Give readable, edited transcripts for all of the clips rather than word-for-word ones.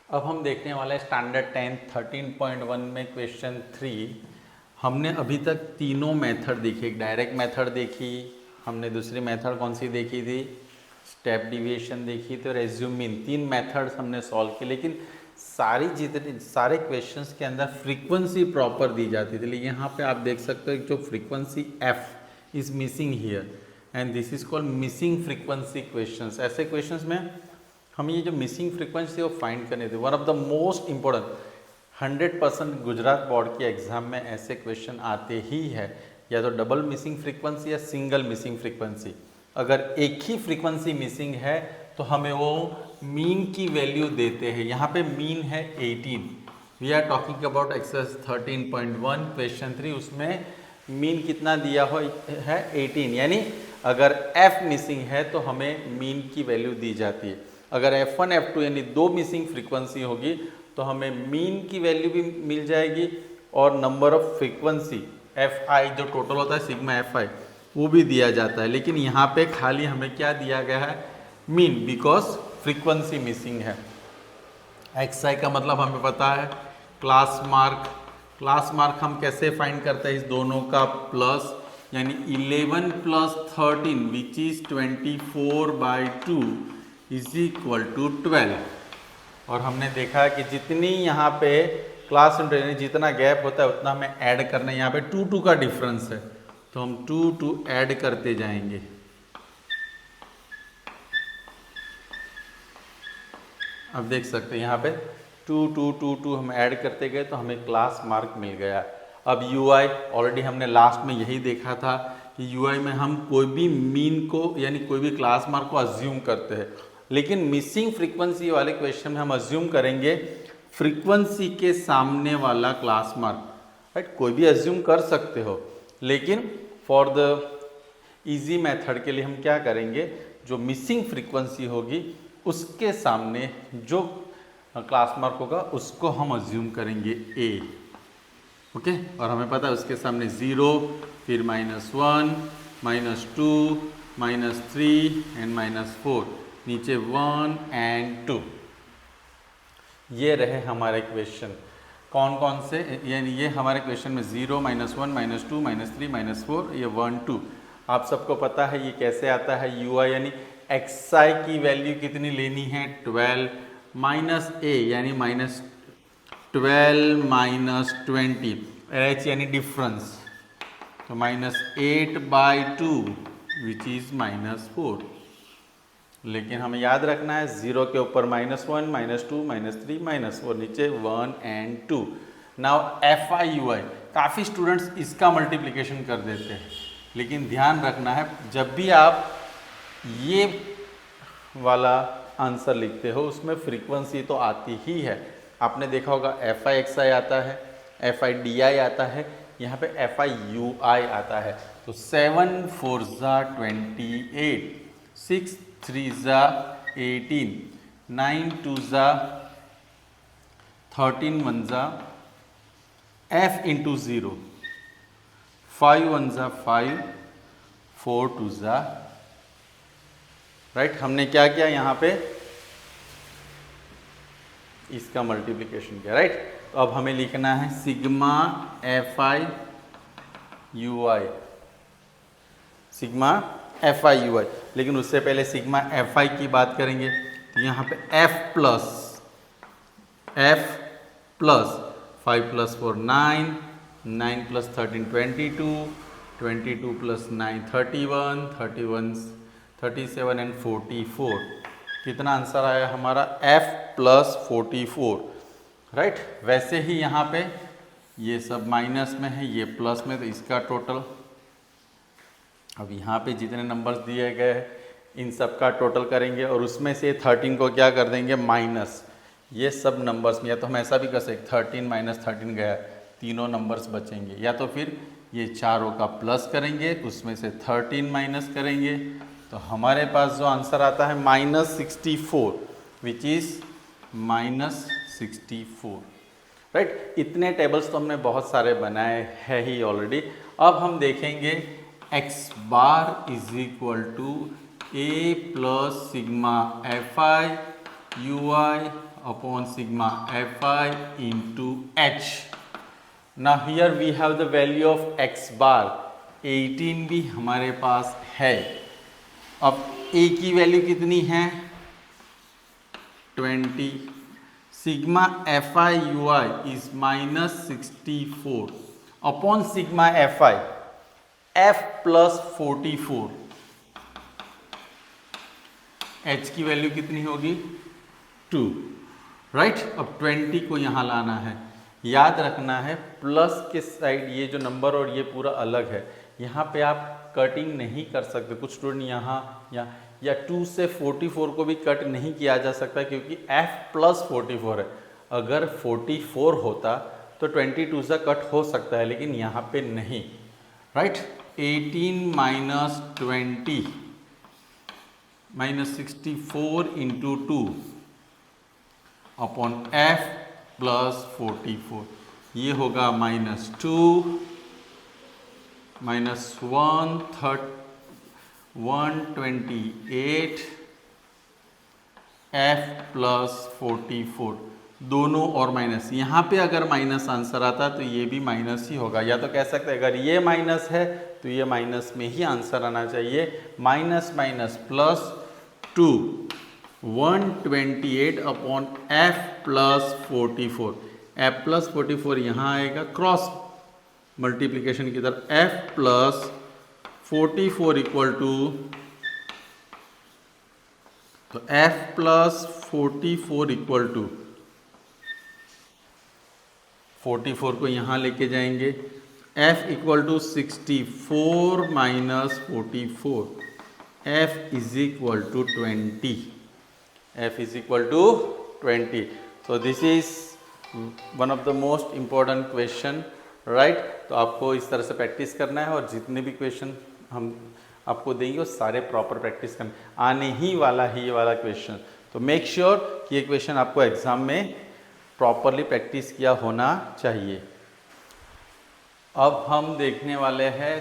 अब हम देखने वाले स्टैंडर्ड 10 13.1 में क्वेश्चन 3। हमने अभी तक तीनों मेथड देखी, एक डायरेक्ट मेथड देखी, हमने दूसरी मेथड कौन सी देखी थी, स्टेप डिविएशन देखी थी, और एज्यूम मीन। तीन मेथड्स हमने सॉल्व की, लेकिन सारे क्वेश्चंस के अंदर फ्रीक्वेंसी प्रॉपर दी जाती थी। लेकिन यहाँ पे आप देख सकते हो जो frequency F is missing here and this is called missing frequency questions. ऐसे क्वेश्चंस में हमें ये जो मिसिंग फ्रीक्वेंसी वो फाइंड करने थे। One of the most important 100% Gujarat board के एग्जाम में ऐसे क्वेश्चन आते ही है, या तो डबल मिसिंग फ्रीक्वेंसी या सिंगल मिसिंग फ्रीक्वेंसी। अगर एक ही फ्रीक्वेंसी मिसिंग है तो हमें वो मीन की वैल्यू देते हैं। यहाँ पे मीन है 18। We are talking about exercise 13.1 question 3। उसमें मीन कितना दिया हो है 18, यानी अगर f मिसिंग है तो हमें मीन की वैल्यू दी जाती है। अगर F1 F2 यानी दो मिसिंग फ्रीक्वेंसी होगी तो हमें मीन की वैल्यू भी मिल जाएगी और नंबर ऑफ फ्रीक्वेंसी Fi जो टोटल होता है सिग्मा Fi वो भी दिया जाता है। लेकिन यहाँ पे खाली हमें क्या दिया गया है, मीन, बिकॉज फ्रीक्वेंसी मिसिंग है। Xi का मतलब हमें पता है क्लास मार्क। क्लास मार्क हम कैसे फाइंड करते हैं, इस दोनों का प्लस, यानी 11 plus 13 which is 24/2 is equal to 12। और हमने देखा कि जितनी यहाँ पे क्लास यानी जितना गैप होता है उतना हमें ऐड करना है। यहाँ पे 2 का डिफरेंस है तो हम 2 ऐड करते जाएंगे। अब देख सकते हैं यहाँ पे 2 हम ऐड करते गए तो हमें क्लास मार्क मिल गया। अब UI ऑलरेडी हमने लास्ट में यही देखा था कि UI में हम कोई भी मीन को यानी कोई भी क्लास मार्क को अज्यूम करते हैं, लेकिन मिसिंग फ्रीक्वेंसी वाले क्वेश्चन में हम अज्यूम करेंगे फ्रीक्वेंसी के सामने वाला क्लास मार्क। राइट, कोई भी अज्यूम कर सकते हो, लेकिन फॉर द इजी मेथड के लिए हम क्या करेंगे, जो मिसिंग फ्रीक्वेंसी होगी उसके सामने जो क्लास मार्क होगा उसको हम अज्यूम करेंगे A। ओके, और हमें पता है उसके सामने 0, फिर -1, -2, -3 एंड -4, नीचे 1 एंड 2। ये रहे हमारे क्वेश्चन। कौन कौन से, यानी ये हमारे क्वेश्चन में 0, -1, -2, -3, -4, ये 1, 2। आप सबको पता है ये कैसे आता है। UI यानी Xi की वैल्यू कितनी लेनी है, 12 माइनस A यानी -12 -20, H यानी डिफरेंस, तो -8/2 विच इज -4। लेकिन हमें याद रखना है 0 के ऊपर -1, -2, -3, -4, नीचे 1 एंड 2। नाउ Fi UI, काफ़ी स्टूडेंट्स इसका मल्टीप्लिकेशन कर देते हैं, लेकिन ध्यान रखना है जब भी आप ये वाला आंसर लिखते हो उसमें फ्रीक्वेंसी तो आती ही है। आपने देखा होगा Fi Xi आता है, Fi Di आता है, यहाँ पे Fi UI आता है। तो 7 4 28, 6 3 18, 9 2 13 1 F इंटू 0, 5 1 5, 4 2 राइट। हमने क्या किया यहाँ पे, इसका मल्टीप्लिकेशन किया, राइट। तो अब हमें लिखना है sigma Fi UI, sigma Fi UI। लेकिन उससे पहले सिग्मा Fi की बात करेंगे तो यहाँ पे F प्लस 5 + 4 9, 9 + 13 22, 22 + 9 31, 31 37 एंड 44। कितना आंसर आया हमारा, F + 44, राइट। वैसे ही यहाँ पे ये सब माइनस में है, ये प्लस में, तो इसका टोटल, अब यहाँ पे जितने नंबर्स दिए गए हैं इन सब का टोटल करेंगे और उसमें से 13 को क्या कर देंगे, माइनस। ये सब नंबर्स में, या तो हम ऐसा भी कर सकते 13 - 13 गया, तीनों नंबर्स बचेंगे, या तो फिर ये चारों का प्लस करेंगे, उसमें से 13 माइनस करेंगे, तो हमारे पास जो आंसर आता है -64 विच इज़ -64, राइट। इतने टेबल्स तो हमने बहुत सारे बनाए हैं ही ऑलरेडी। अब हम देखेंगे x बार is equal to A plus sigma Fi ui upon sigma fi into h. Now here we have the value of x bar 18 भी हमारे पास है। अब a की वैल्यू कितनी है 20, sigma fi ui is -64 upon sigma fi f plus 44, h की value कितनी होगी 2, राइट। अब 20 को यहाँ लाना है, याद रखना है प्लस के साइड ये जो नंबर और ये पूरा अलग है, यहाँ पे आप कटिंग नहीं कर सकते। कुछ स्टूडेंट यहाँ या 2 से 44 को भी कट नहीं किया जा सकता क्योंकि f प्लस 44 है। अगर 44 होता तो 22 से कट हो सकता है, लेकिन यहाँ पे नहीं, right. 18 minus 20 minus 64 into 2 upon f plus 44, ये होगा -2 माइनस 128 f प्लस 44, दोनों और माइनस। यहाँ पे अगर माइनस आंसर आता तो ये भी माइनस ही होगा, या तो कह सकते हैं अगर ये माइनस है तो ये माइनस में ही आंसर आना चाहिए। Minus minus plus 2 128 upon f plus 44, f plus 44 यहाँ आएगा क्रॉस मल्टीप्लिकेशन की तरफ, f प्लस 44 इक्वल टू, तो f प्लस 44 इक्वल टू 44 को यहाँ लेके जाएंगे, f equal to 64 minus 44, f is equal to 20, f is equal to 20. So this is one of the most important question, right? तो आपको इस तरह से प्रैक्टिस करना है और जितने भी क्वेश्चन हम आपको देंगे वो सारे प्रॉपर प्रैक्टिस करना, आने ही वाला है ये वाला क्वेश्चन। तो मेक श्योर कि ये क्वेश्चन आपको एग्जाम में प्रॉपरली प्रैक्टिस किया होना चाहिए। अब हम देखने वाले हैं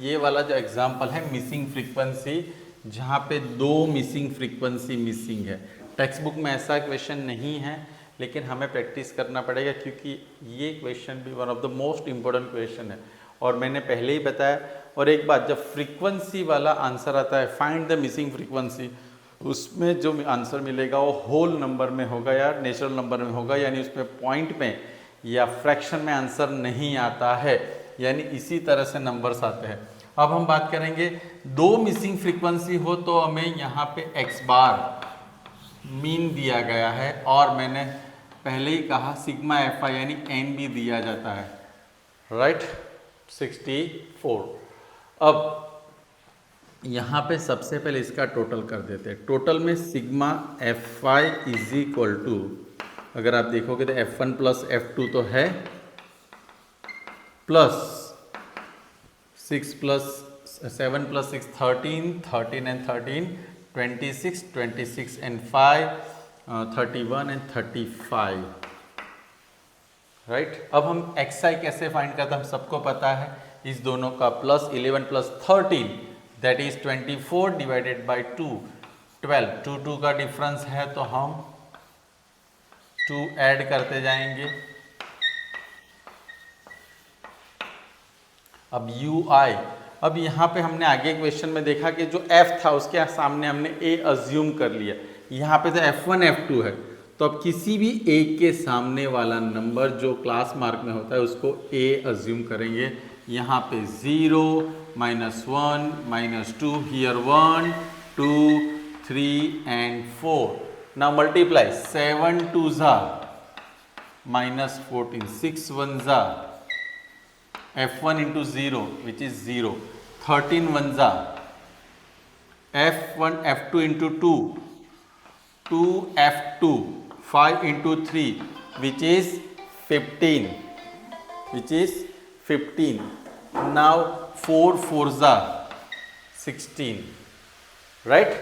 ये वाला जो एग्जाम्पल है मिसिंग फ्रीक्वेंसी, जहाँ पे 2 मिसिंग फ्रीक्वेंसी मिसिंग है। टेक्स्ट बुक में ऐसा क्वेश्चन नहीं है, लेकिन हमें प्रैक्टिस करना पड़ेगा क्योंकि ये क्वेश्चन भी one of the most important question है। और मैंने पहले ही बताया, और एक बात, जब फ्रीक्वेंसी वाला आंसर आता है फाइंड द मिसिंग फ्रीक्वेंसी, उसमें जो आंसर मिलेगा वो होल नंबर में होगा या नेचुरल नंबर में होगा, यानी उसमें पॉइंट में या फ्रैक्शन में आंसर नहीं आता है, यानी इसी तरह से नंबर्स आते हैं। अब हम बात करेंगे 2 मिसिंग फ्रीक्वेंसी हो तो हमें यहाँ पे x बार मीन दिया गया है, और मैंने पहले ही कहा सिग्मा fi यानी n भी दिया जाता है, राइट 64। अब यहाँ पे सबसे पहले इसका टोटल कर देते हैं। टोटल में sigma fi is equal to, अगर आप देखोगे तो f1 प्लस f2 तो है, plus 6 plus 7 plus 6 13, 13 and 13 26, 26 and 5 31 and 35, right. अब हम xi कैसे फाइंड करते हैं, हम सबको पता है, इस दोनों का plus 11 plus 13 that is 24 divided by 2 12, 2 का डिफरेंस है तो हम 2 ऐड करते जाएंगे। अब ui, अब यहाँ पे हमने आगे क्वेश्चन में देखा कि जो f था उसके सामने हमने a अज्यूम कर लिया, यहाँ पे तो f1 f2 है, तो अब किसी भी a के सामने वाला नंबर जो क्लास मार्क में होता है उसको a अज्यूम करेंगे। यहाँ पे 0 -1 -2, हियर 1 2 3 एंड 4। नाउ मल्टीप्लाई 7 2 जा -14, 6 1 जा f1 into 0 which is 0, 13 1 जा f1 f2 into 2 2 f2, 5 into 3 which is 15, which is 15। now 4 4 जा 16, राइट।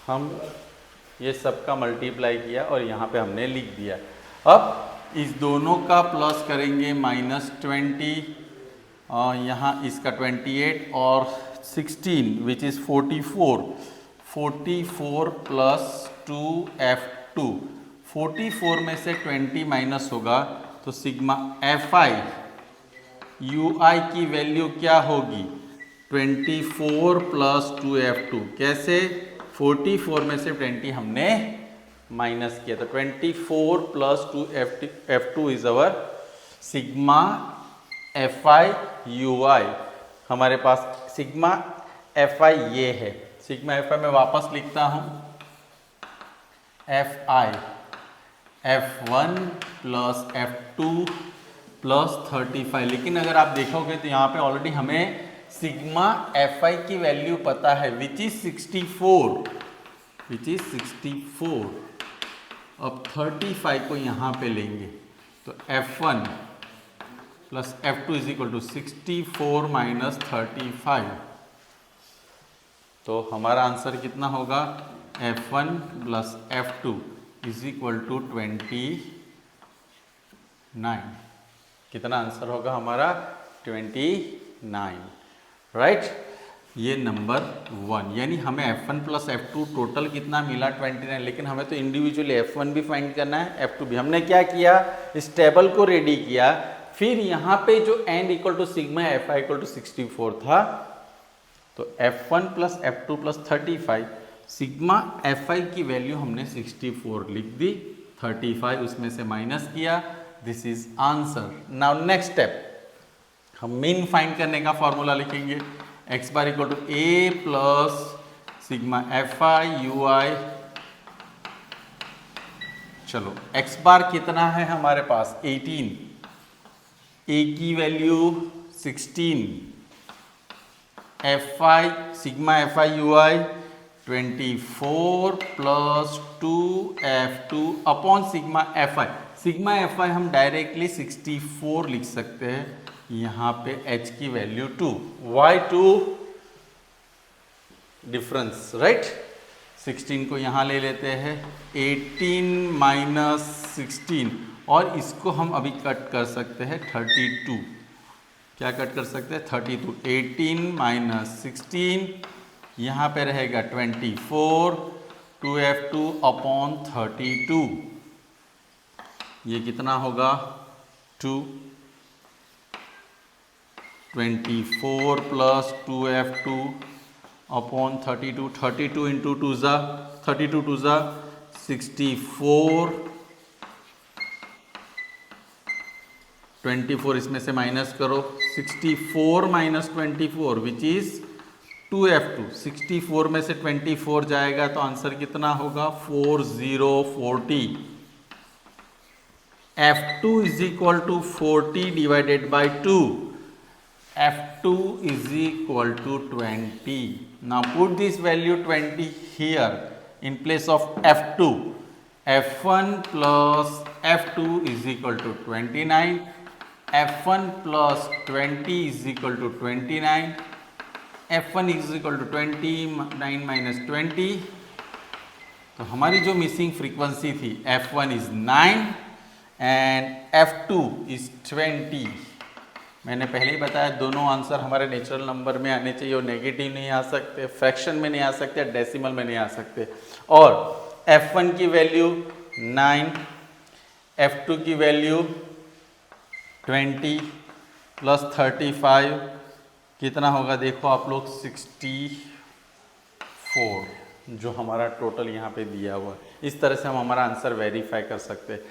हम ये सबका मल्टीप्लाई किया और यहाँ पे हमने लिख दिया। अब इस दोनों का प्लस करेंगे -20, यहाँ इसका 28 और 16 which is 44, 44 plus 2f2 F2, 44 में से 20 माइनस होगा तो सिग्मा Fi UI की वैल्यू क्या होगी 24 प्लस 2F2। कैसे? 44 में से 20 हमने माइनस किया तो 24 plus 2F2 is our sigma Fi UI। हमारे पास सिग्मा Fi ये है, सिग्मा Fi मैं वापस लिखता हूं Fi F1 plus F2 plus 35। लेकिन अगर आप देखोगे तो यहाँ पे ऑलरेडी हमें सिग्मा Fi की वैल्यू पता है विच इज 64, विच इज 64। अब 35 को यहाँ पे लेंगे तो F1 plus F2 is equal to 64 minus 35। तो हमारा आंसर कितना होगा F1 plus F2 is equal to 29। कितना आंसर होगा हमारा 29, राइट। ये नंबर 1, यानी हमें F1 प्लस F2 टोटल कितना मिला 29। लेकिन हमें तो इंडिविजुअली F1 भी फाइंड करना है, F2 भी। हमने क्या किया, इस टेबल को रेडी किया, फिर यहाँ पे जो n equal to sigma Fi equal to 64 था तो F1 plus F2 plus 35, sigma Fi की वैल्यू हमने 64 लिख दी, 35 उसमें से माइनस किया, this is answer. Now next step, हम मीन फाइंड करने का फॉर्मूला लिखेंगे, x बार equal to a plus sigma Fi UI। चलो x बार कितना है हमारे पास 18, a की value 16, Fi sigma Fi UI 24 plus 2F2 upon sigma Fi। Sigma Fi हम डायरेक्टली 64 लिख सकते हैं, यहाँ पे h की वैल्यू 2, y2 डिफरेंस, राइट। 16 को यहाँ ले लेते हैं, 18 माइनस 16, और इसको हम अभी कट कर सकते हैं 32। क्या कट कर सकते हैं 32, 18 माइनस 16, यहाँ पे रहेगा 24, 2F2 अपॉन 32, ये कितना होगा 2, 24 प्लस 2F2 अपॉन 32, 32 इंटू 2 ज़ा 32 2 ज़ा 64, 24 इसमें से माइनस करो, 64 माइनस 24 विच इज 2F2। 64 में से 24 जाएगा तो आंसर कितना होगा 4040। F2 is equal to 40 divided by 2, F2 is equal to 20. Now put this value 20 here in place of F2. F1 plus F2 is equal to 29. F1 plus 20 is equal to 29. F1 is equal to 29 minus 20. तो हमारी जो missing frequency थी F1 is 9 and F2 is 20। मैंने पहले ही बताया दोनों answer हमारे natural number में आने चाहिए, और नेगेटिव नहीं आ सकते, फ्रैक्शन में नहीं आ सकते, डेसिमल में नहीं आ सकते। और F1 की वैल्यू 9, F2 की वैल्यू 20 प्लस 35 कितना होगा देखो आप लोग 64, जो हमारा टोटल यहाँ पे दिया हुआ है। इस तरह से हम हमारा आंसर वेरीफाई कर सकते हैं।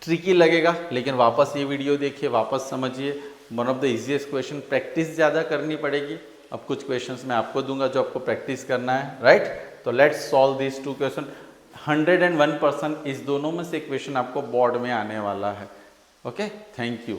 ट्रिकी लगेगा लेकिन वापस ये वीडियो देखिए, वापस समझिए, one of the easiest question. Practice ज़्यादा करनी पड़ेगी। अब कुछ क्वेश्चंस मैं आपको दूंगा जो आपको प्रैक्टिस करना है, राइट। तो लेट्स सॉल्व दिस 2 क्वेश्चन। 101% इस दोनों में से क्वेश्चन आपको बोर्ड में आने वाला है। Okay, thank you.